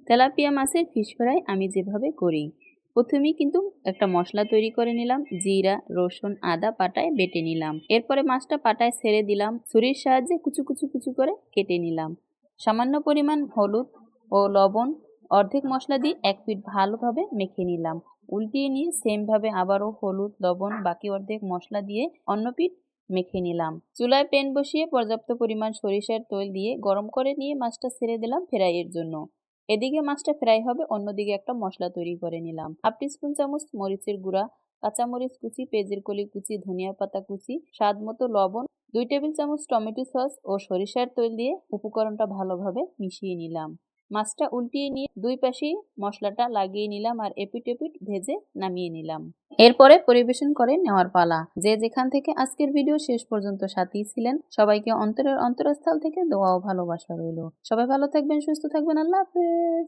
Tilapia মাছের fish fry আমি যেভাবে করি, প্রথমেই কিন্তু একটা মশলা তৈরি করে নিলাম। জিরা, রসুন, আদা পাটায় বেটে নিলাম। এরপরে মাছটা পাটায় ছেড়ে দিলাম, ছুরির সাহায্যে কুচু কুচু কুচু করে কেটে নিলাম। সামান্য পরিমাণ হলুদ ও লবণ, অর্ধেক মশলা দিয়ে এক পিঠ ভালোভাবে মেখে নিলাম। উল্টিয়ে নিয়ে সেমভাবে আবারও হলুদ, লবণ, বাকি অর্ধেক মশলা দিয়ে অন্য পিঠ মেখে নিলাম। চুলায় প্যান বসিয়ে পর্যাপ্ত পরিমাণ সরিষার তেল দিয়ে গরম করে নিয়ে মাছটা ছেড়ে দিলাম ফ্রাইয়ের জন্য। এদিকে মাছটা ফ্রাই হবে, অন্যদিকে একটা মশলা তৈরি করে নিলাম। হাফ টিস্পুন চামচ মরিচের গুঁড়া, কাঁচামরিচ কুচি, পেঁয়াজের কলি কুচি, ধনিয়া পাতা কুচি, স্বাদ মতো লবণ, 2 টেবিল চামচ টমেটো সস ও সরিষার তেল দিয়ে উপকরণটা ভালোভাবে মিশিয়ে নিলাম। মাছটা উল্টিয়ে নিয়ে দুই পাশেই মশলাটা লাগিয়ে নিলাম আর এপিট এপিট ভেজে নামিয়ে নিলাম। এরপরে পরিবেশন করে নেওয়ার পালা। যে যেখান থেকে আজকের ভিডিও শেষ পর্যন্ত সাথেই ছিলেন, সবাইকে অন্তরের অন্তরস্থল থেকে দোয়া ও ভালোবাসা রইল। সবাই ভালো থাকবেন, সুস্থ থাকবেন। আল্লাহ হাফেজ।